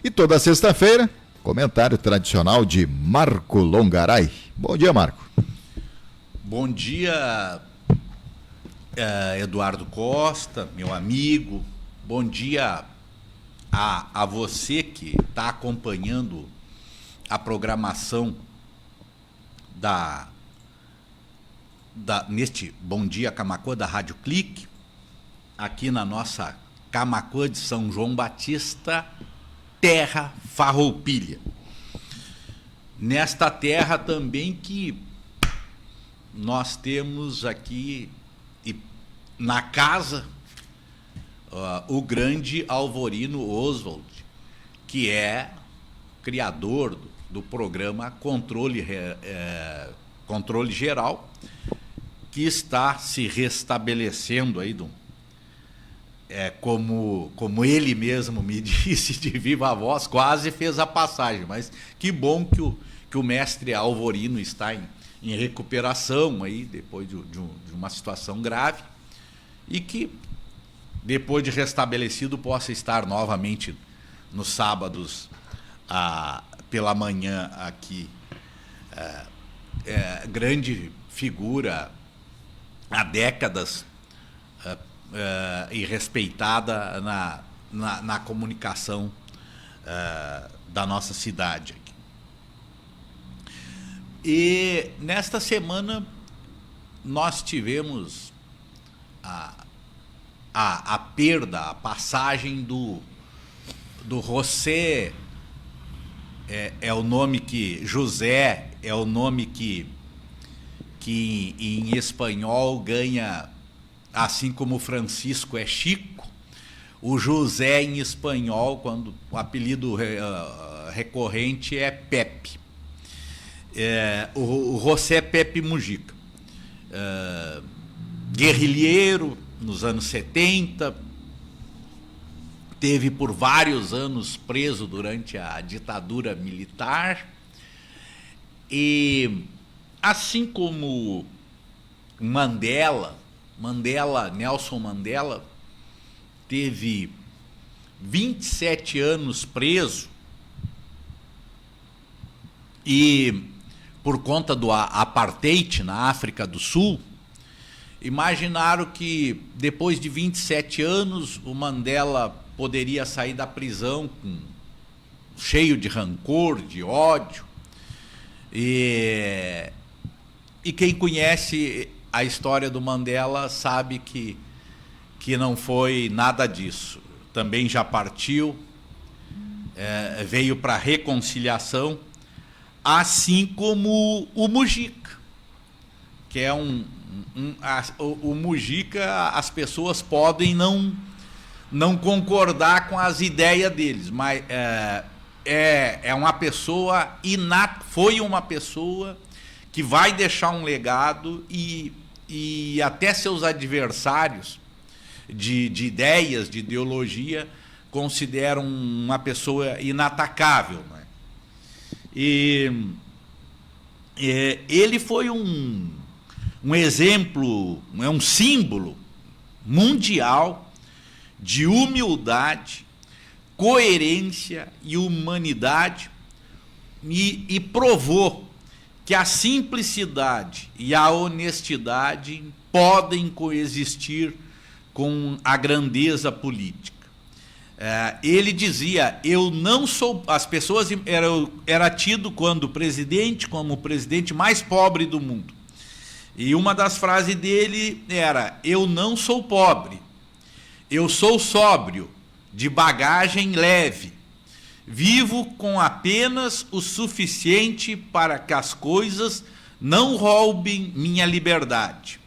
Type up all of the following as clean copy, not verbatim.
E toda sexta-feira, comentário tradicional de Marco Longaray. Bom dia, Marco. Bom dia, Eduardo Costa, meu amigo. Bom dia a você que está acompanhando a programação neste Bom Dia Camaquã da Rádio Clique, aqui na nossa Camaquã de São João Batista, terra farroupilha. Nesta terra também que nós temos aqui na casa o grande Alvorino Oswald, que é criador do programa Controle Geral, que está se restabelecendo aí como ele mesmo me disse de viva voz, quase fez a passagem, mas que bom que o mestre Alvorino está em recuperação aí, depois de uma situação grave, e que, depois de restabelecido, possa estar novamente nos sábados pela manhã aqui. Grande figura há décadas e respeitada na comunicação da nossa cidade aqui. E nesta semana nós tivemos a perda, a passagem do José, é o nome que José é o nome que em espanhol ganha, assim como Francisco é Chico, o José em espanhol, quando o apelido recorrente é Pepe. O José Pepe Mujica, guerrilheiro nos anos 70, teve por vários anos preso durante a ditadura militar, e assim como Nelson Mandela teve 27 anos preso, e por conta do apartheid na África do Sul, imaginaram que depois de 27 anos o Mandela poderia sair da prisão cheio de rancor, de ódio. E quem conhece a história do Mandela sabe que não foi nada disso. Também já partiu, veio para a reconciliação, assim como o Mujica, que é o Mujica, as pessoas podem não concordar com as ideias deles, mas é uma pessoa foi uma pessoa que vai deixar um legado, e até seus adversários de ideias, de ideologia, consideram uma pessoa inatacável, né? Ele foi um exemplo, um símbolo mundial de humildade, coerência e humanidade, e provou que a simplicidade e a honestidade podem coexistir com a grandeza política. Ele dizia, eu não sou... As pessoas era tido quando presidente como o presidente mais pobre do mundo. E uma das frases dele era, eu não sou pobre, eu sou sóbrio, de bagagem leve, vivo com apenas o suficiente para que as coisas não roubem minha liberdade.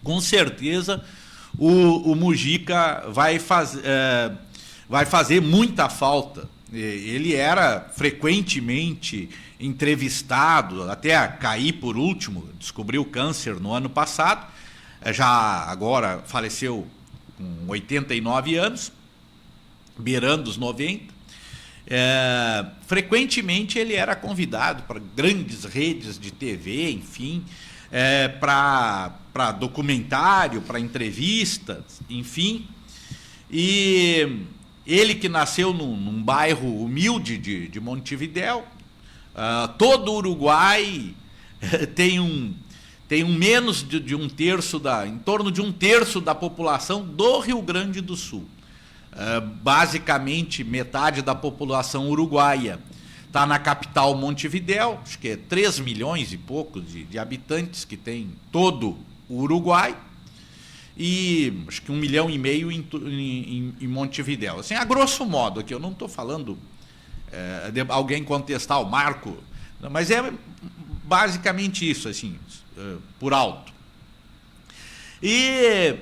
Com certeza o Mujica vai fazer muita falta. Ele era frequentemente entrevistado, até cair por último, descobriu câncer no ano passado, já agora faleceu com 89 anos, beirando os 90. Frequentemente ele era convidado para grandes redes de TV, enfim, para documentário, para entrevistas, enfim, e Ele que nasceu num bairro humilde de Montevidéu. Todo o Uruguai tem menos de um terço em torno de um terço da população do Rio Grande do Sul. Basicamente, metade da população uruguaia está na capital Montevidéu, acho que é 3 milhões e pouco de habitantes que tem todo o Uruguai, e acho que 1,5 milhão em Montevidéu. Assim, a grosso modo, aqui eu não estou falando de alguém contestar o marco, mas é basicamente isso, assim, por alto. E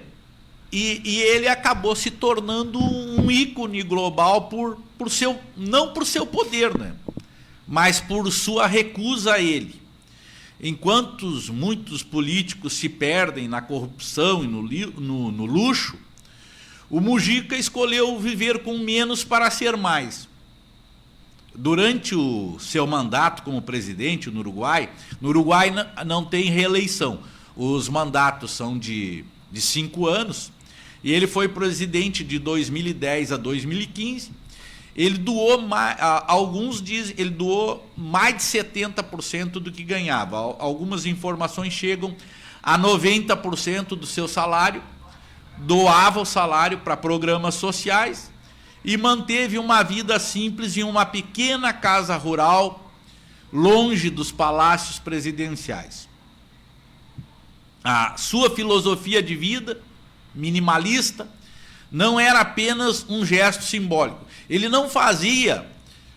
ele acabou se tornando um ícone global não por seu poder, né? Mas por sua recusa a ele. Enquanto muitos políticos se perdem na corrupção e no luxo, o Mujica escolheu viver com menos para ser mais. Durante o seu mandato como presidente no Uruguai não tem reeleição. Os mandatos são de 5 anos, e ele foi presidente de 2010 a 2015. Ele doou, alguns dizem, ele doou mais de 70% do que ganhava. Algumas informações chegam a 90% do seu salário, doava o salário para programas sociais e manteve uma vida simples em uma pequena casa rural, longe dos palácios presidenciais. A sua filosofia de vida, minimalista, não era apenas um gesto simbólico. Ele não fazia,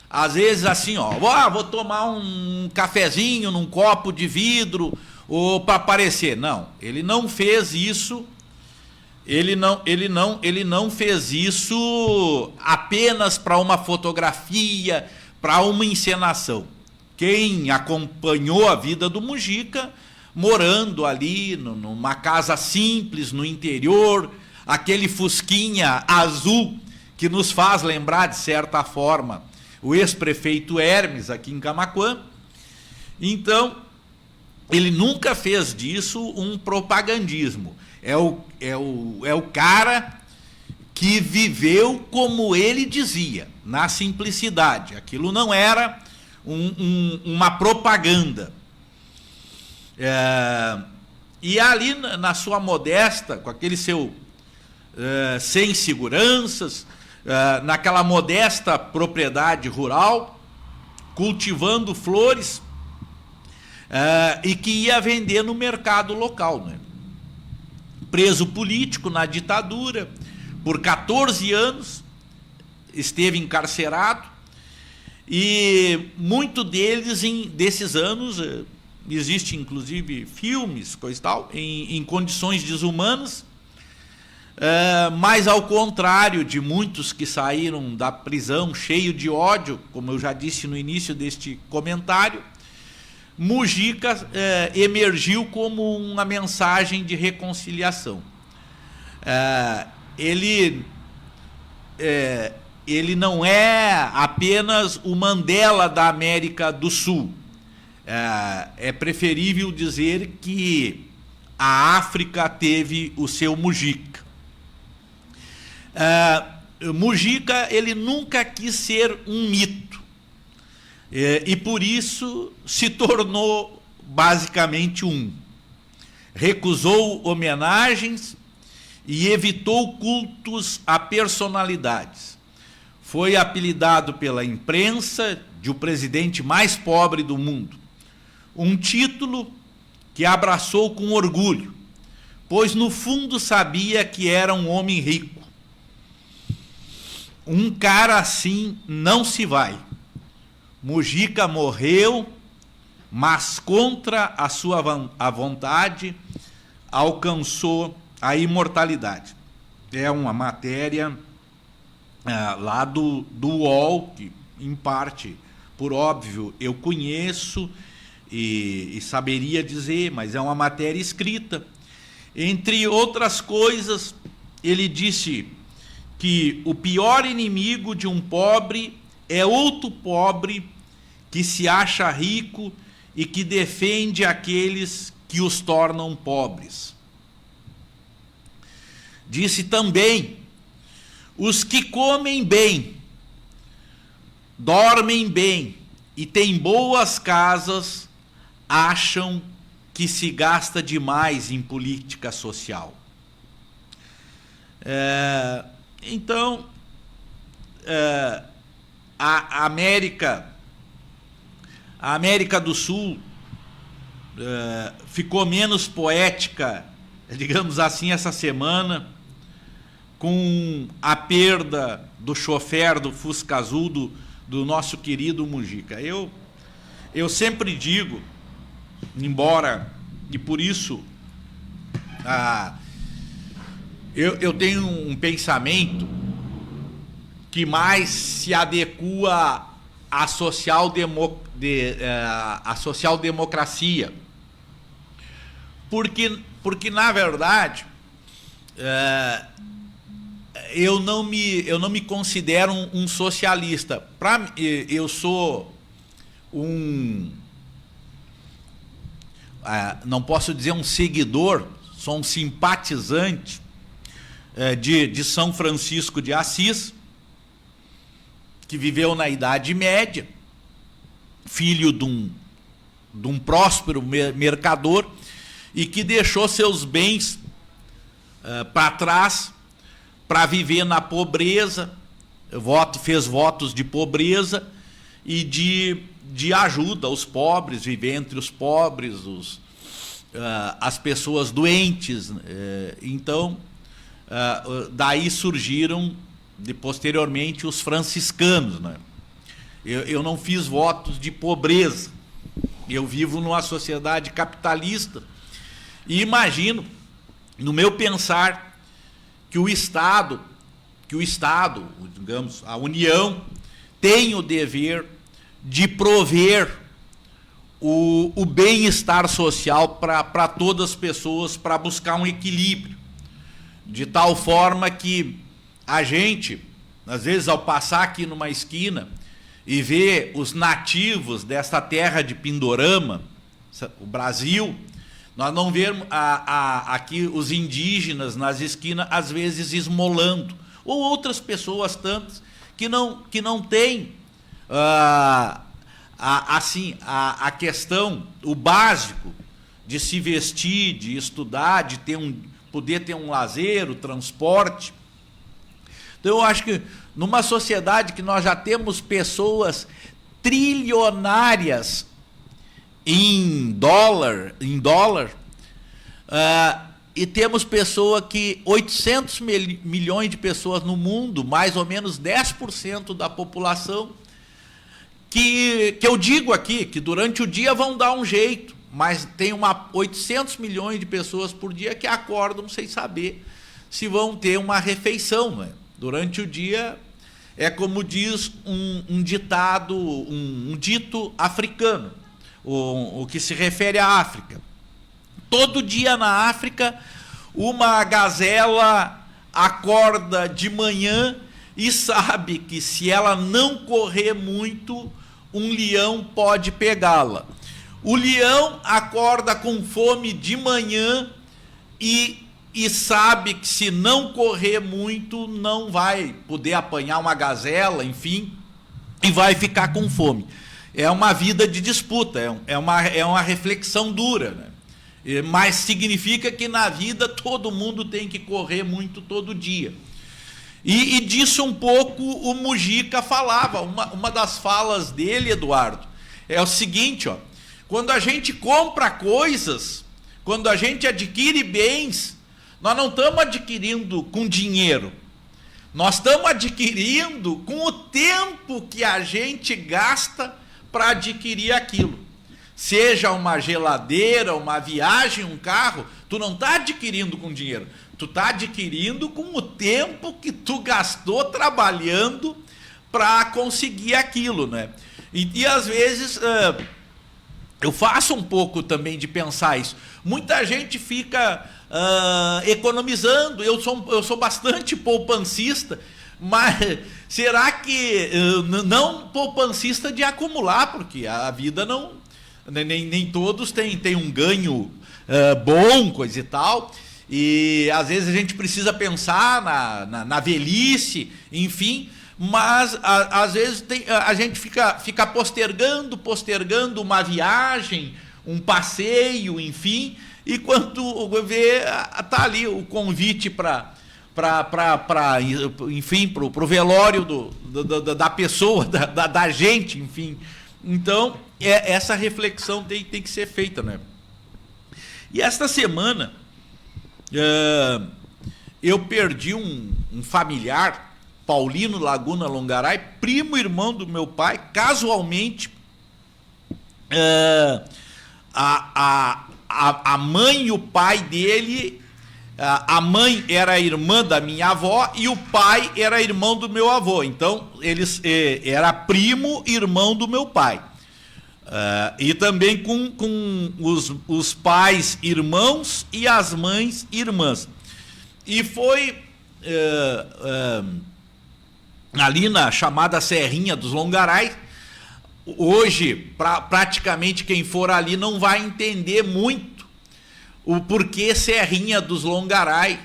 às vezes, assim, vou tomar um cafezinho num copo de vidro ou para aparecer. Não, ele não fez isso. Ele não fez isso apenas para uma fotografia, para uma encenação. Quem acompanhou a vida do Mujica, morando ali numa casa simples, no interior, aquele fusquinha azul que nos faz lembrar, de certa forma, o ex-prefeito Hermes, aqui em Camaquã. Então, ele nunca fez disso um propagandismo. É o cara que viveu como ele dizia, na simplicidade. Aquilo não era uma propaganda. E ali, na sua modesta, com aquele seu sem seguranças, naquela modesta propriedade rural, cultivando flores, e que ia vender no mercado local, né? Preso político na ditadura, por 14 anos, esteve encarcerado, e muito desses anos, existe inclusive filmes, coisa e tal, em condições desumanas, mas ao contrário de muitos que saíram da prisão cheio de ódio, como eu já disse no início deste comentário, Mujica emergiu como uma mensagem de reconciliação. Ele não é apenas o Mandela da América do Sul. É preferível dizer que a África teve o seu Mujica. Mujica, ele nunca quis ser um mito, e por isso se tornou basicamente recusou homenagens e evitou cultos a personalidades. Foi apelidado pela imprensa de o presidente mais pobre do mundo, um título que abraçou com orgulho, pois no fundo sabia que era um homem rico. Um cara assim não se vai. Mujica morreu, mas contra a sua vontade alcançou a imortalidade. É uma matéria lá do UOL, que em parte, por óbvio, eu conheço e saberia dizer, mas é uma matéria escrita. Entre outras coisas, ele disse que o pior inimigo de um pobre é outro pobre que se acha rico e que defende aqueles que os tornam pobres. Disse também: os que comem bem, dormem bem e têm boas casas, acham que se gasta demais em política social. Então, a América do Sul ficou menos poética, digamos assim, essa semana, com a perda do chofer do Fusca Azul do nosso querido Mujica. Eu sempre digo, embora, e por isso eu tenho um pensamento que mais se adequa à social-democracia, porque na verdade eu não me considero um socialista. Eu sou não posso dizer um seguidor, sou um simpatizante de São Francisco de Assis, que viveu na Idade Média, filho de um próspero mercador, e que deixou seus bens para trás para viver na pobreza, fez votos de pobreza e de ajuda aos pobres, viver entre os pobres, as pessoas doentes. Então, daí surgiram, posteriormente, os franciscanos, né? Eu não fiz votos de pobreza, eu vivo numa sociedade capitalista e imagino, no meu pensar, que o Estado, digamos, a União, tem o dever de prover o bem-estar social para todas as pessoas, para buscar um equilíbrio, de tal forma que a gente, às vezes, ao passar aqui numa esquina e ver os nativos desta terra de Pindorama, o Brasil, nós não vemos aqui os indígenas nas esquinas, às vezes, esmolando, ou outras pessoas tantas que não têm a questão, o básico de se vestir, de estudar, de poder ter um lazer, o transporte. Então, eu acho que numa sociedade que nós já temos pessoas trilionárias em dólar, e temos 800 milhões de pessoas no mundo, mais ou menos 10% da população, que eu digo aqui, que durante o dia vão dar um jeito, mas tem 800 milhões de pessoas por dia que acordam sem saber se vão ter uma refeição, né? Durante o dia, é como diz um ditado, um dito africano, o que se refere à África. Todo dia na África, uma gazela acorda de manhã e sabe que, se ela não correr muito, um leão pode pegá-la. O leão acorda com fome de manhã e sabe que, se não correr muito, não vai poder apanhar uma gazela, enfim, e vai ficar com fome. É uma vida de disputa, é uma reflexão dura, né? Mas significa que na vida todo mundo tem que correr muito todo dia. E disso um pouco o Mujica falava. Uma das falas dele, Eduardo, é o seguinte, ó: quando a gente compra coisas, quando a gente adquire bens, nós não estamos adquirindo com dinheiro, nós estamos adquirindo com o tempo que a gente gasta para adquirir aquilo. Seja uma geladeira, uma viagem, um carro, tu não está adquirindo com dinheiro, tu está adquirindo com o tempo que tu gastou trabalhando para conseguir aquilo, né? E às vezes eu faço um pouco também de pensar isso. Muita gente fica economizando. Eu sou bastante poupancista, mas será que não poupancista de acumular, porque a vida não... Nem todos têm um ganho bom, coisa e tal, E às vezes a gente precisa pensar na velhice, enfim, mas às vezes a gente fica postergando uma viagem, um passeio, enfim, e quando vê, tá ali o convite enfim, pro velório da pessoa, da gente, enfim. Então, essa reflexão tem que ser feita, né? E esta semana, eu perdi um familiar, Paulino Laguna Longaray, primo irmão do meu pai, casualmente, a mãe e o pai dele, a mãe era irmã da minha avó e o pai era irmão do meu avô. Então, eles era primo irmão do meu pai. E também com os pais irmãos e as mães irmãs. E foi ali na chamada Serrinha dos Longaray. Hoje, praticamente quem for ali não vai entender muito o porquê Serrinha dos Longaray,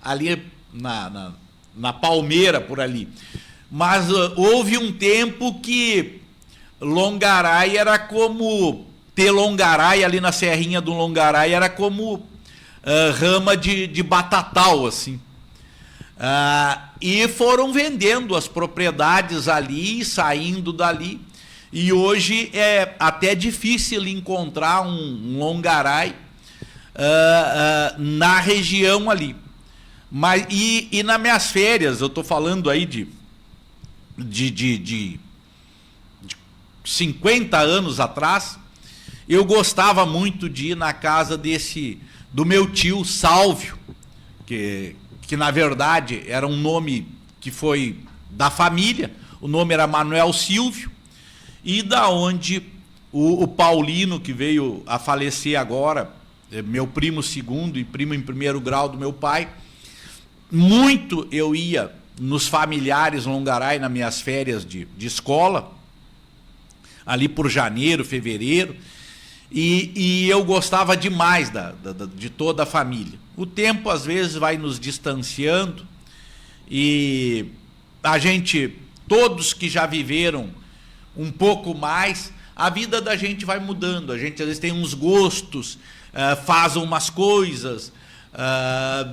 ali na Palmeira, por ali. Mas houve um tempo que Longaray era como... Ter Longaray ali na Serrinha do Longaray era como rama de batatal, assim. E foram vendendo as propriedades ali, saindo dali. E hoje é até difícil encontrar um Longaray na região ali. Mas, e nas minhas férias, eu estou falando aí de 50 anos atrás, eu gostava muito de ir na casa do meu tio Sálvio, que na verdade era um nome que foi da família, o nome era Manuel Silvio, e da onde o Paulino, que veio a falecer agora, meu primo segundo e primo em primeiro grau do meu pai, muito eu ia nos familiares Longaray nas minhas férias de escola, ali por janeiro, fevereiro, e eu gostava demais de toda a família. O tempo, às vezes, vai nos distanciando, e a gente, todos que já viveram um pouco mais, a vida da gente vai mudando, a gente às vezes tem uns gostos, faz umas coisas,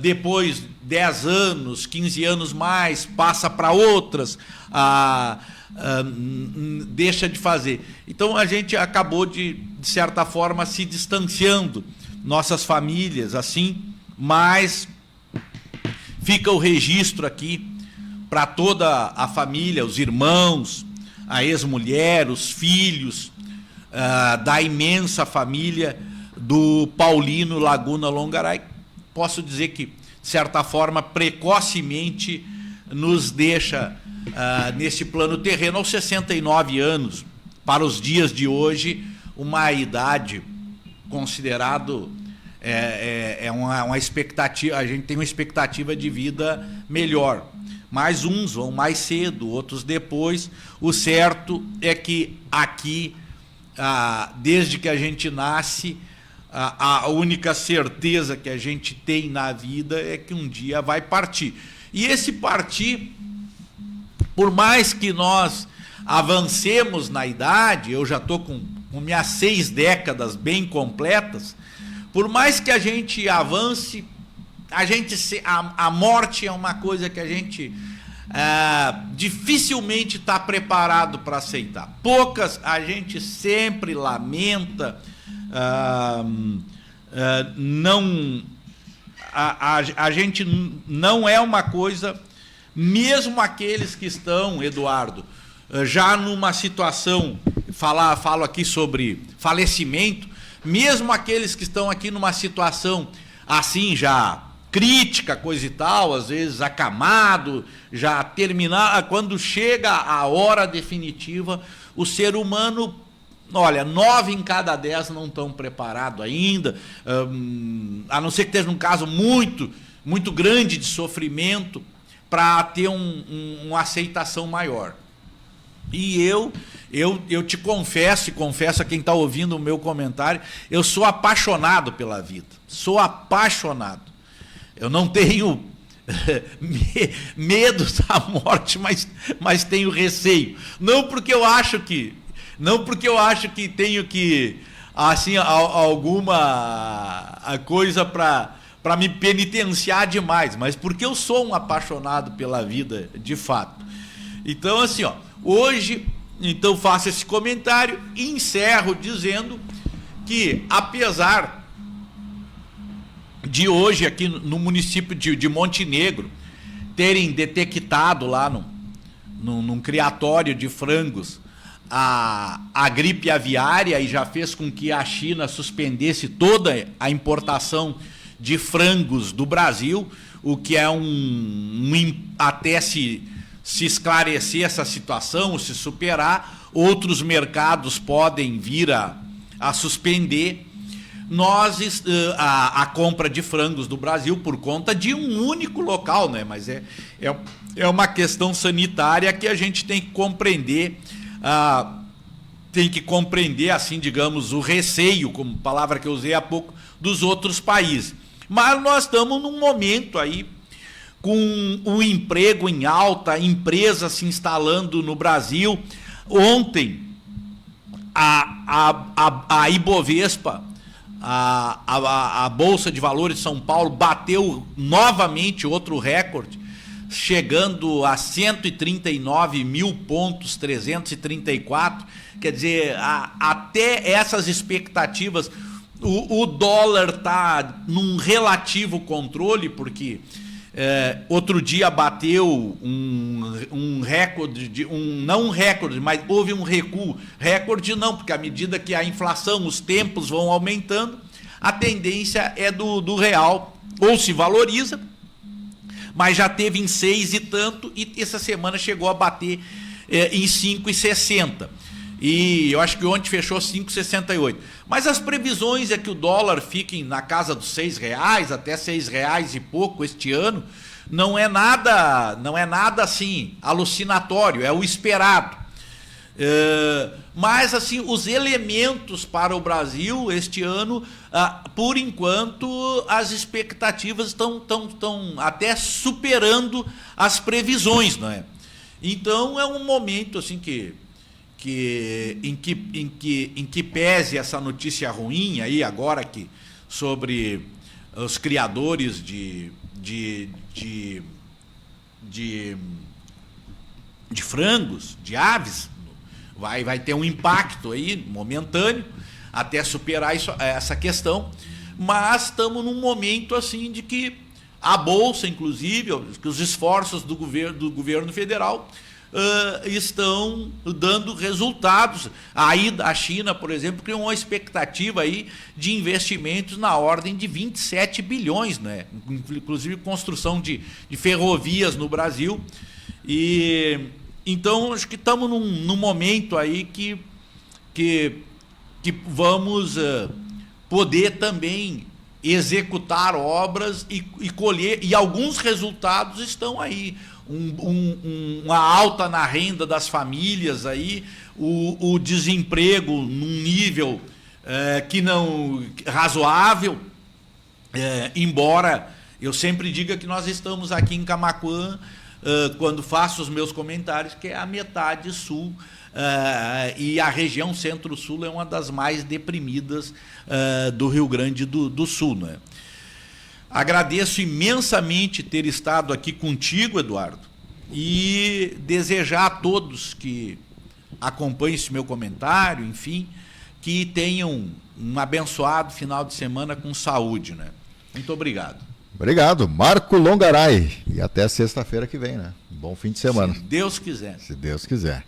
depois 10 anos, 15 anos mais, passa para outras, deixa de fazer. Então a gente acabou de certa forma se distanciando, nossas famílias assim, mas fica o registro aqui para toda a família, os irmãos, a ex-mulher, os filhos, da imensa família do Paulino Laguna Longaray. Posso dizer que, de certa forma, precocemente nos deixa nesse plano terreno aos 69 anos, para os dias de hoje, uma idade considerado uma expectativa, a gente tem uma expectativa de vida melhor. Mas uns vão mais cedo, outros depois. O certo é que aqui, desde que a gente nasce, a única certeza que a gente tem na vida é que um dia vai partir. E esse partir, por mais que nós avancemos na idade, eu já estou com minhas 6 décadas bem completas, por mais que a gente avance, a morte é uma coisa que a gente dificilmente está preparado para aceitar. Poucas a gente sempre lamenta, a gente não é uma coisa, mesmo aqueles que estão, Eduardo, já numa situação, falo aqui sobre falecimento, mesmo aqueles que estão aqui numa situação assim já crítica, coisa e tal, às vezes acamado, já terminar, quando chega a hora definitiva, o ser humano, olha, 9 em cada 10 não estão preparados ainda, a não ser que esteja num caso muito, muito grande de sofrimento, para ter uma aceitação maior. E eu te confesso, e confesso a quem está ouvindo o meu comentário, eu sou apaixonado pela vida, sou apaixonado. Eu não tenho medo da morte, mas tenho receio. Não porque eu acho que tenho que assim alguma coisa para me penitenciar demais, mas porque eu sou um apaixonado pela vida de fato. Então assim, hoje então faço esse comentário e encerro dizendo que apesar de hoje aqui no município de Montenegro terem detectado lá num criatório de frangos a gripe aviária, e já fez com que a China suspendesse toda a importação de frangos do Brasil, o que é até se esclarecer essa situação, se superar, outros mercados podem vir a suspender a compra de frangos do Brasil por conta de um único local, né? Mas é uma questão sanitária que a gente tem que compreender, assim, digamos, o receio, como palavra que eu usei há pouco, dos outros países. Mas nós estamos num momento aí com o emprego em alta, empresas se instalando no Brasil. Ontem, a Ibovespa, a Bolsa de Valores de São Paulo, bateu novamente outro recorde, chegando a 139 mil pontos, 334. Quer dizer, até essas expectativas, o dólar está num relativo controle, porque outro dia bateu um recorde, não um recorde, mas houve um recuo. Recorde não, porque à medida que a inflação, os tempos vão aumentando, a tendência é do real, ou se valoriza, mas já teve em 6 e tanto, e essa semana chegou a bater em 5,60. E eu acho que ontem fechou 5,68. Mas as previsões é que o dólar fique na casa dos R$6, até R$6 e pouco este ano. Não é nada assim alucinatório, é o esperado. Mas assim, os elementos para o Brasil este ano, por enquanto, as expectativas estão até superando as previsões, não é? Então é um momento assim em que pese essa notícia ruim aí agora sobre os criadores de frangos, de aves, vai ter um impacto aí momentâneo até superar essa questão, mas estamos num momento assim de que a Bolsa, inclusive, que os esforços do governo federal estão dando resultados. Aí a China, por exemplo, criou uma expectativa aí de investimentos na ordem de 27 bilhões, né? Inclusive construção de ferrovias no Brasil. E então acho que estamos num momento aí que vamos poder também executar obras e colher, e alguns resultados estão aí. Uma alta na renda das famílias aí, o desemprego num nível que não razoável, embora eu sempre diga que nós estamos aqui em Camaquã, quando faço os meus comentários, que é a metade sul, e a região centro-sul é uma das mais deprimidas do Rio Grande do Sul, né? Agradeço imensamente ter estado aqui contigo, Eduardo, e desejar a todos que acompanhem esse meu comentário, enfim, que tenham um abençoado final de semana com saúde, né? Muito obrigado. Obrigado, Marco Longaray. E até sexta-feira que vem, né? Bom fim de semana. Se Deus quiser. Se Deus quiser.